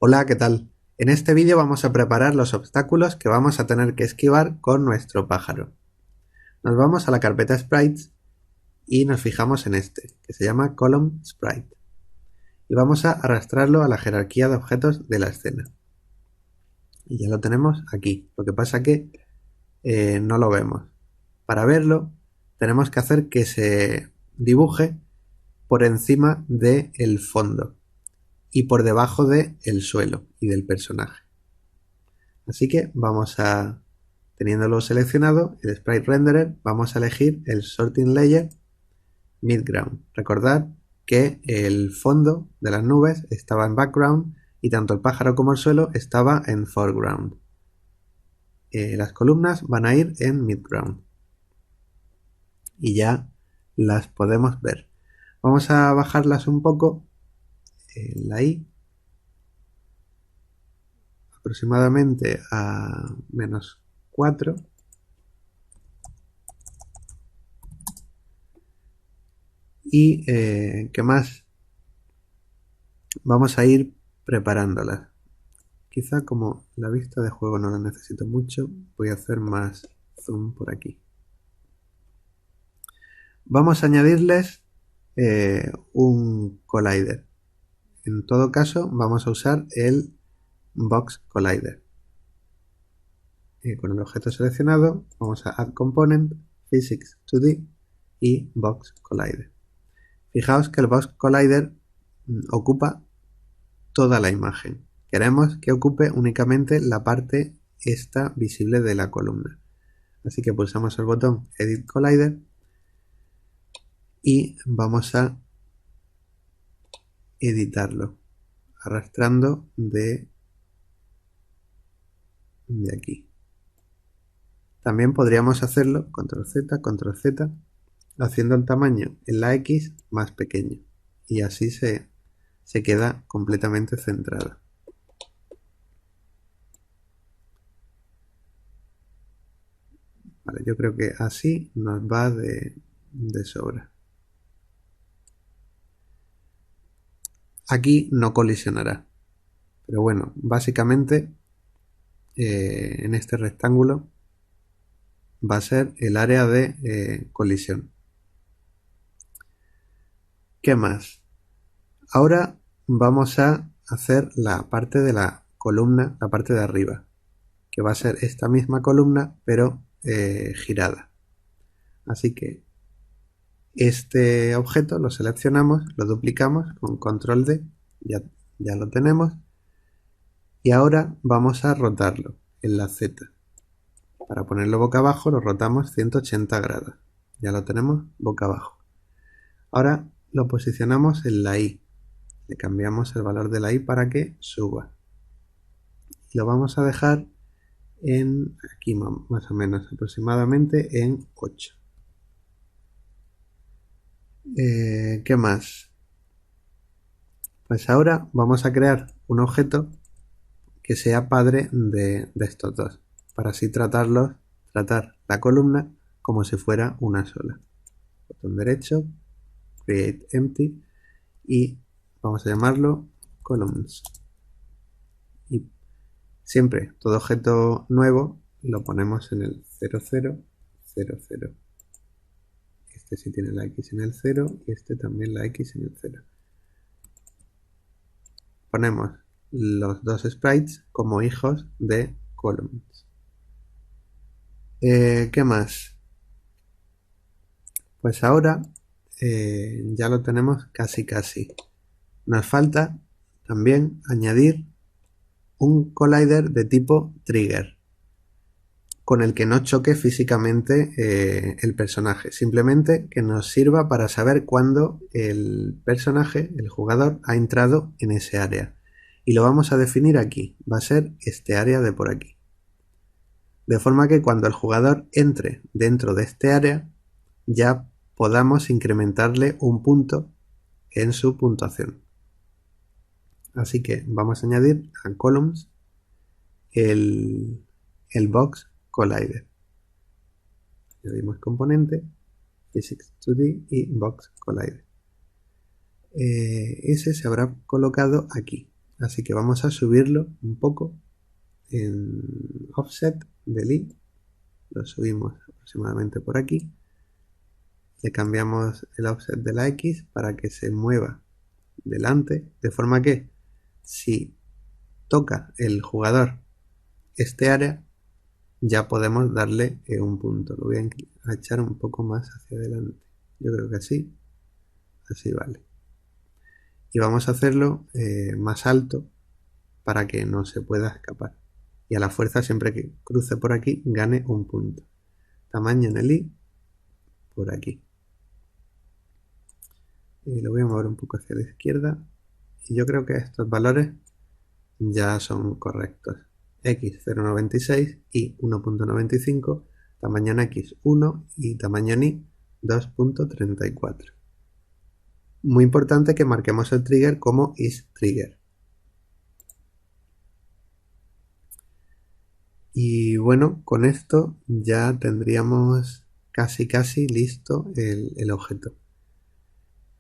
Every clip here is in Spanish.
Hola, ¿qué tal? En este vídeo vamos a preparar los obstáculos que vamos a tener que esquivar con nuestro pájaro. Nos vamos a la carpeta Sprites y nos fijamos en este, que se llama Column Sprite. Y vamos a arrastrarlo a la jerarquía de objetos de la escena. Y ya lo tenemos aquí. Lo que pasa que no lo vemos. Para verlo, tenemos que hacer que se dibuje por encima del fondo y por debajo del suelo y del personaje. Así que vamos a, teniéndolo seleccionado, el Sprite Renderer, vamos a elegir el Sorting Layer Midground. Recordad que el fondo de las nubes estaba en background y tanto el pájaro como el suelo estaba en foreground. Las columnas van a ir en midground y ya las podemos ver. Vamos a bajarlas un poco, la I, aproximadamente a -4. Y ¿qué más? Vamos a ir preparándolas. Quizá como la vista de juego no la necesito mucho, voy a hacer más zoom por aquí. Vamos a añadirles un collider. En todo caso, vamos a usar el Box Collider. Con el objeto seleccionado, vamos a Add Component, Physics 2D y Box Collider. Fijaos que el Box Collider ocupa toda la imagen. Queremos que ocupe únicamente la parte esta visible de la columna. Así que pulsamos el botón Edit Collider y vamos a editarlo arrastrando de aquí. También podríamos hacerlo Control Z, haciendo el tamaño en la X más pequeño y así se queda completamente centrada. Vale, yo creo que así nos va de sobra. Aquí no colisionará, pero bueno, básicamente en este rectángulo va a ser el área de colisión. ¿Qué más? Ahora vamos a hacer la parte de la columna, la parte de arriba, que va a ser esta misma columna pero girada. Así que este objeto lo seleccionamos, lo duplicamos con Control D, ya lo tenemos, y ahora vamos a rotarlo en la Z. Para ponerlo boca abajo lo rotamos 180 grados. Ya lo tenemos boca abajo. Ahora lo posicionamos en la Y. Le cambiamos el valor de la Y para que suba. Y lo vamos a dejar en aquí más o menos aproximadamente en 8. ¿Qué más? Pues ahora vamos a crear un objeto que sea padre de estos dos, para así tratar la columna como si fuera una sola. Botón derecho, Create Empty y vamos a llamarlo Columns. Y siempre todo objeto nuevo lo ponemos en el 0, 0, 0, 0. Este sí tiene la X en el 0 y este también la X en el 0. Ponemos los dos sprites como hijos de columns. ¿Qué más? Pues ahora ya lo tenemos casi. Nos falta también añadir un collider de tipo trigger con el que no choque físicamente el personaje, simplemente que nos sirva para saber cuándo el personaje, el jugador, ha entrado en ese área. Y lo vamos a definir aquí, va a ser este área de por aquí. De forma que cuando el jugador entre dentro de este área, ya podamos incrementarle un punto en su puntuación. Así que vamos a añadir a Columns el Box Collider. Añadimos componente, Physics 2D y Box Collider. Ese se habrá colocado aquí. Así que vamos a subirlo un poco en offset del i. Lo subimos aproximadamente por aquí. Le cambiamos el offset de la x para que se mueva delante, de forma que si toca el jugador este área, ya podemos darle un punto. Lo voy a echar un poco más hacia adelante. Yo creo que así vale. Y vamos a hacerlo más alto para que no se pueda escapar. Y a la fuerza, siempre que cruce por aquí, gane un punto. Tamaño en el i, por aquí. Y lo voy a mover un poco hacia la izquierda. Y yo creo que estos valores ya son correctos. X 0,96 y 1,95, tamaño en X 1 y tamaño en Y 2,34. Muy importante que marquemos el trigger como isTrigger. Y bueno, con esto ya tendríamos casi listo el objeto.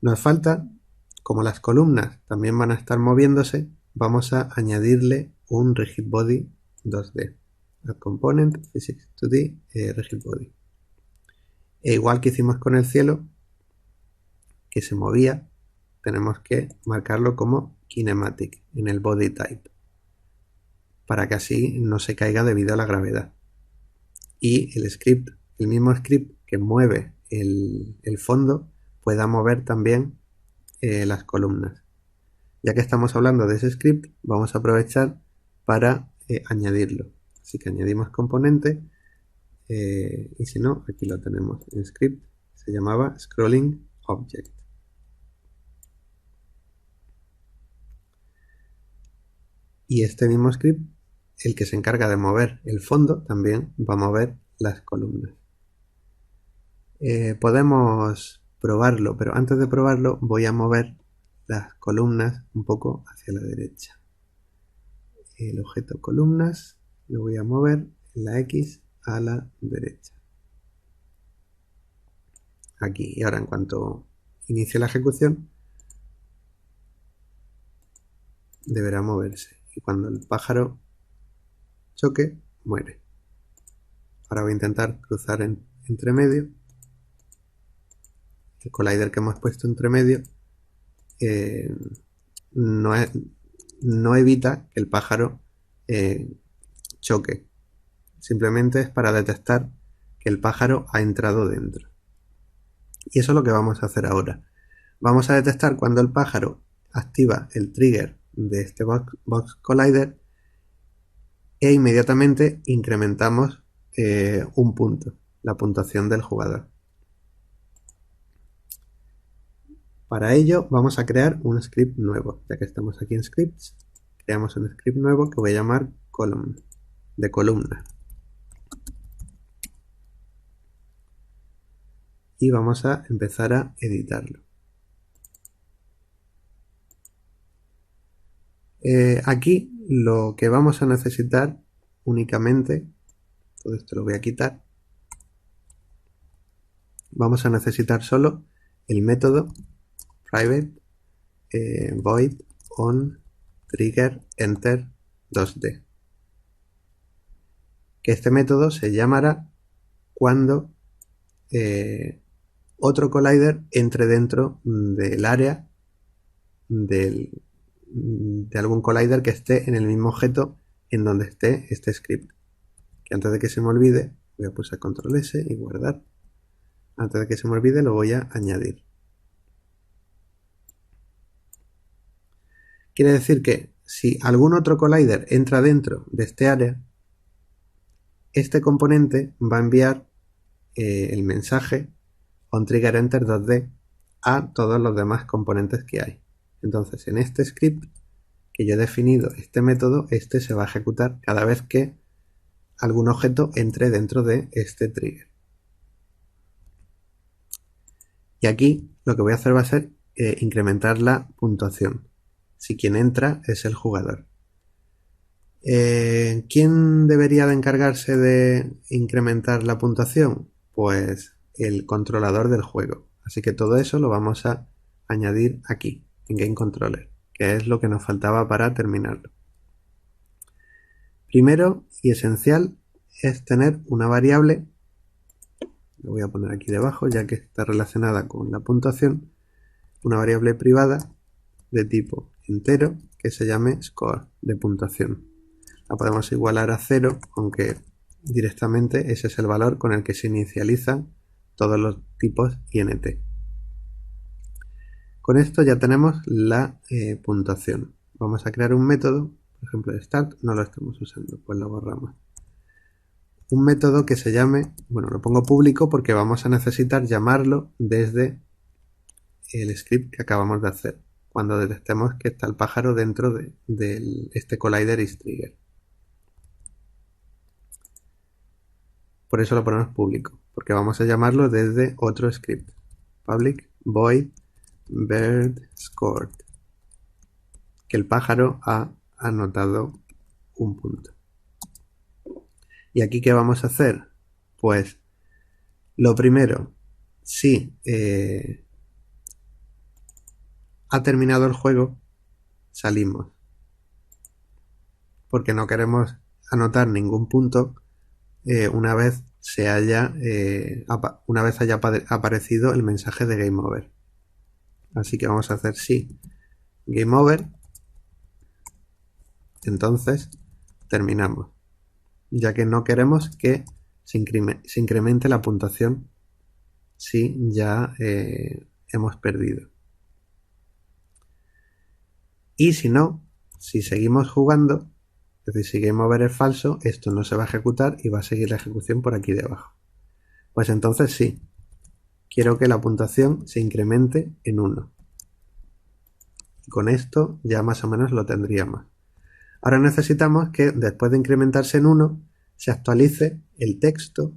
Nos falta, como las columnas también van a estar moviéndose, vamos a añadirle un Rigid Body 2D. Add Component, Physics 2D, Rigid Body. E igual que hicimos con el cielo, que se movía, tenemos que marcarlo como Kinematic en el Body Type, para que así no se caiga debido a la gravedad. Y el script, el mismo script que mueve el fondo, pueda mover también las columnas. Ya que estamos hablando de ese script, vamos a aprovechar para añadirlo. Así que añadimos componente y si no, aquí lo tenemos en script. Se llamaba Scrolling Object. Y este mismo script, el que se encarga de mover el fondo, también va a mover las columnas. Podemos probarlo, pero antes de probarlo voy a mover las columnas un poco hacia la derecha. El objeto columnas lo voy a mover en la X a la derecha. Aquí. Y ahora en cuanto inicie la ejecución, deberá moverse. Y cuando el pájaro choque, muere. Ahora voy a intentar cruzar entre medio. El collider que hemos puesto entre medio no evita que el pájaro choque. Simplemente es para detectar que el pájaro ha entrado dentro. Y eso es lo que vamos a hacer ahora. Vamos a detectar cuando el pájaro activa el trigger de este Box Collider e inmediatamente incrementamos un punto, la puntuación del jugador. Para ello vamos a crear un script nuevo. Ya que estamos aquí en scripts, creamos un script nuevo que voy a llamar column, de columna. Y vamos a empezar a editarlo. Aquí lo que vamos a necesitar únicamente, todo esto lo voy a quitar, vamos a necesitar solo el método private void on trigger enter 2D, que este método se llamará cuando otro collider entre dentro del área de algún collider que esté en el mismo objeto en donde esté este script. Que antes de que se me olvide, voy a pulsar control S y guardar. Antes de que se me olvide lo voy a añadir. Quiere decir que si algún otro collider entra dentro de este área, este componente va a enviar el mensaje onTriggerEnter 2D a todos los demás componentes que hay. Entonces, en este script que yo he definido este método, este se va a ejecutar cada vez que algún objeto entre dentro de este trigger. Y aquí lo que voy a hacer va a ser incrementar la puntuación, si quien entra es el jugador. ¿Quién debería de encargarse de incrementar la puntuación? Pues el controlador del juego. Así que todo eso lo vamos a añadir aquí, en GameController. que es lo que nos faltaba para terminarlo. Primero y esencial es tener una variable, lo voy a poner aquí debajo ya que está relacionada con la puntuación, una variable privada de tipo entero que se llame score, de puntuación. La podemos igualar a 0, aunque directamente ese es el valor con el que se inicializan todos los tipos int. Con esto ya tenemos la puntuación. Vamos a crear un método, por ejemplo start, no lo estamos usando, pues lo borramos. Un método que se llame, bueno, lo pongo público porque vamos a necesitar llamarlo desde el script que acabamos de hacer, cuando detectemos que está el pájaro dentro de este collider isTrigger. Por eso lo ponemos público, porque vamos a llamarlo desde otro script. Public void bird scored, que el pájaro ha anotado un punto. ¿Y aquí qué vamos a hacer? Pues lo primero, si ha terminado el juego, salimos, porque no queremos anotar ningún punto una vez haya aparecido el mensaje de Game Over. Así que vamos a hacer sí Game Over. Entonces terminamos, ya que no queremos que se incremente la puntuación si ya hemos perdido. Y si no, si seguimos jugando, es decir, si Game Over es falso, esto no se va a ejecutar y va a seguir la ejecución por aquí debajo. Pues entonces sí, quiero que la puntuación se incremente en 1. Y con esto ya más o menos lo tendríamos. Ahora necesitamos que después de incrementarse en 1, se actualice el texto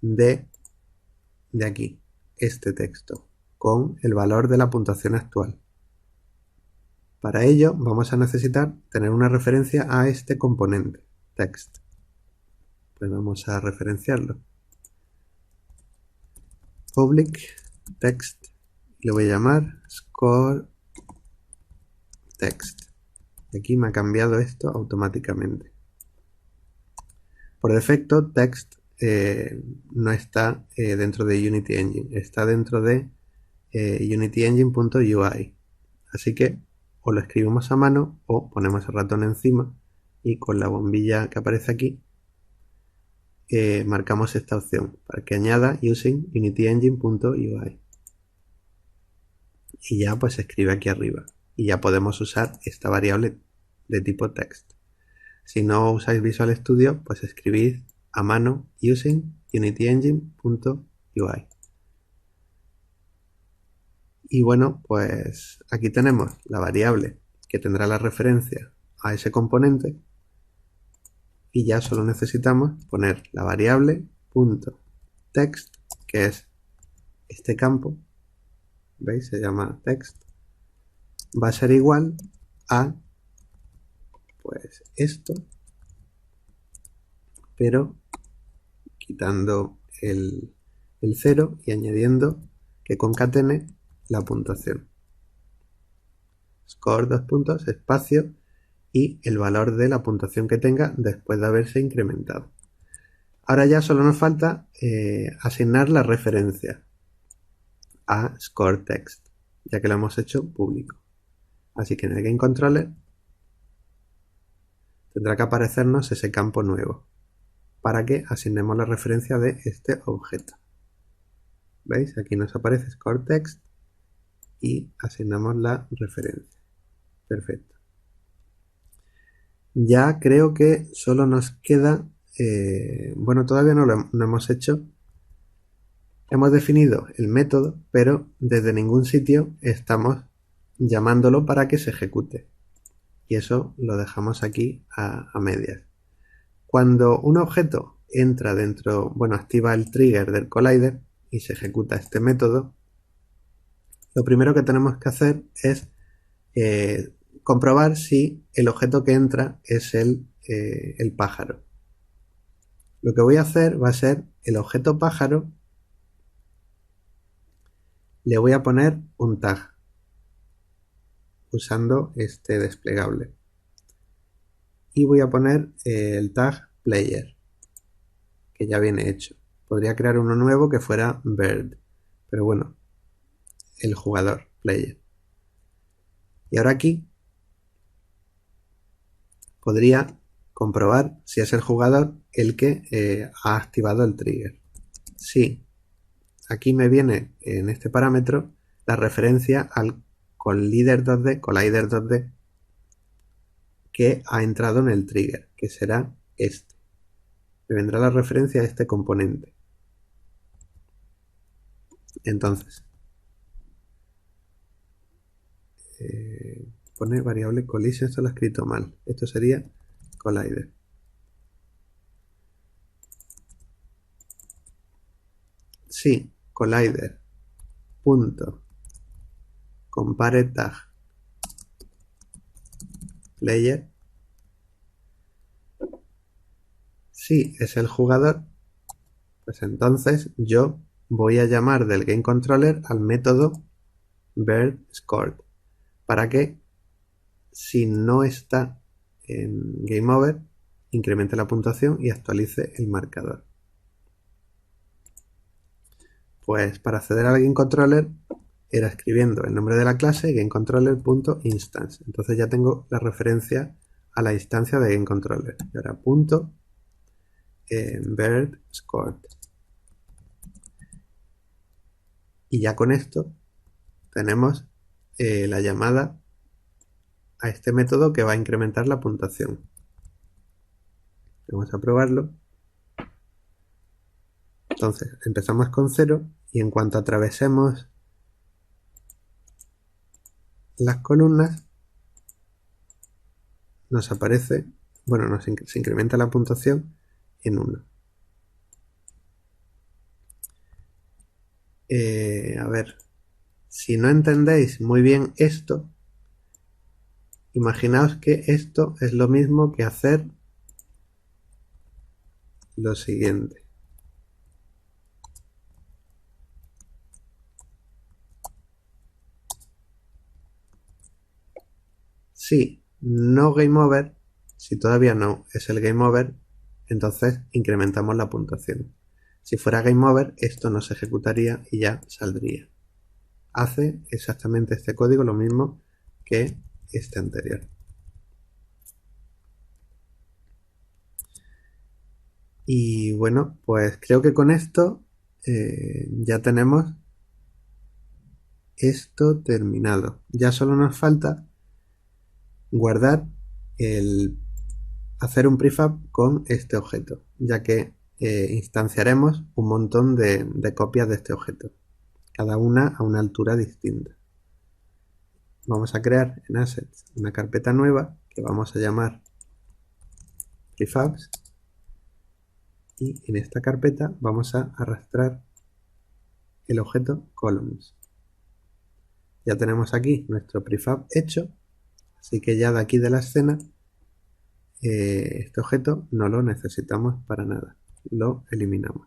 de aquí, este texto, con el valor de la puntuación actual. Para ello vamos a necesitar tener una referencia a este componente, text. Pues vamos a referenciarlo. Public text, le voy a llamar score text. Aquí me ha cambiado esto automáticamente. Por defecto, text no está dentro de Unity Engine, está dentro de unityengine.ui. Así que o lo escribimos a mano o ponemos el ratón encima y con la bombilla que aparece aquí marcamos esta opción para que añada using unityengine.ui. Y ya pues se escribe aquí arriba. Y ya podemos usar esta variable de tipo text. Si no usáis Visual Studio, pues escribid a mano using unityengine.ui. Y bueno, pues aquí tenemos la variable que tendrá la referencia a ese componente y ya solo necesitamos poner la variable .text, que es este campo, ¿veis? Se llama text, va a ser igual a pues esto, pero quitando el 0 y añadiendo que concatene la puntuación. Score, dos puntos, espacio y el valor de la puntuación que tenga después de haberse incrementado. Ahora ya solo nos falta asignar la referencia a score text, ya que lo hemos hecho público. Así que en el GameController tendrá que aparecernos ese campo nuevo para que asignemos la referencia de este objeto. ¿Veis? Aquí nos aparece score text y asignamos la referencia. Perfecto. Ya creo que solo nos queda, bueno, todavía no lo hemos hecho. Hemos definido el método, pero desde ningún sitio estamos llamándolo para que se ejecute. Y eso lo dejamos aquí a medias. Cuando un objeto entra dentro, bueno, activa el trigger del collider y se ejecuta este método, lo primero que tenemos que hacer es comprobar si el objeto que entra es el pájaro. Lo que voy a hacer va a ser el objeto pájaro, le voy a poner un tag. usando este desplegable. Y voy a poner el tag player, que ya viene hecho. Podría crear uno nuevo que fuera bird, pero bueno, el jugador, player. Y ahora aquí podría comprobar si es el jugador el que ha activado el trigger. Sí, aquí me viene en este parámetro la referencia al collider2D que ha entrado en el trigger, que será este. Me vendrá la referencia a este componente. Entonces, pone variable collision, esto lo he escrito mal. Esto sería collider. Sí, collider. Punto. Compare tag player. Si es el jugador, pues entonces yo voy a llamar del GameController al método birdScored para que si no está en GameOver incremente la puntuación y actualice el marcador. Pues para acceder al GameController era escribiendo el nombre de la clase GameController.instance. Entonces ya tengo la referencia a la instancia de GameController. Y ahora punto birdScored. Y ya con esto tenemos la llamada a este método que va a incrementar la puntuación. Vamos a probarlo. Entonces empezamos con 0 y en cuanto atravesemos las columnas nos aparece, bueno, se incrementa la puntuación en 1. A ver, si no entendéis muy bien esto, imaginaos que esto es lo mismo que hacer lo siguiente. Si no game over, si todavía no es el game over, entonces incrementamos la puntuación. Si fuera game over, esto no se ejecutaría y ya saldría. Hace exactamente este código lo mismo que este anterior. Y bueno, pues creo que con esto ya tenemos esto terminado. Ya solo nos falta guardar hacer un prefab con este objeto, ya que instanciaremos un montón de copias de este objeto, cada una a una altura distinta. Vamos a crear en Assets una carpeta nueva que vamos a llamar prefabs y en esta carpeta vamos a arrastrar el objeto columns. Ya tenemos aquí nuestro prefab hecho, así que ya de aquí de la escena este objeto no lo necesitamos para nada, lo eliminamos.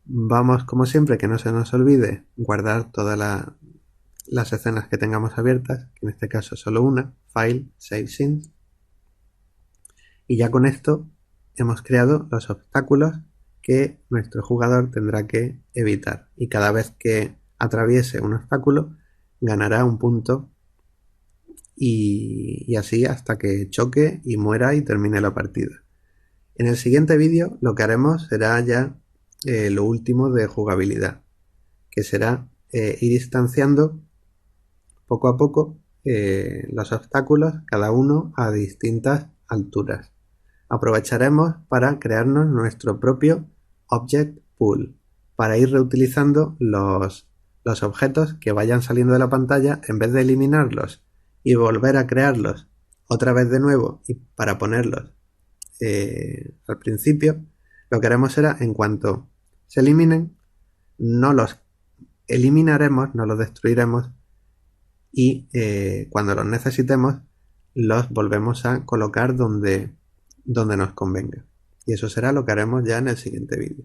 Vamos, como siempre, que no se nos olvide guardar todas las escenas que tengamos abiertas, que en este caso solo una, File, Save Scenes. Y ya con esto hemos creado los obstáculos que nuestro jugador tendrá que evitar. Y cada vez que atraviese un obstáculo, ganará un punto y así hasta que choque y muera y termine la partida. En el siguiente vídeo lo que haremos será ya lo último de jugabilidad, que será ir instanciando poco a poco los obstáculos, cada uno a distintas alturas. Aprovecharemos para crearnos nuestro propio Object Pool, para ir reutilizando los objetos que vayan saliendo de la pantalla, en vez de eliminarlos y volver a crearlos otra vez de nuevo y para ponerlos al principio, lo que haremos será, en cuanto se eliminen, no los eliminaremos, no los destruiremos y cuando los necesitemos los volvemos a colocar donde nos convenga. Y eso será lo que haremos ya en el siguiente vídeo.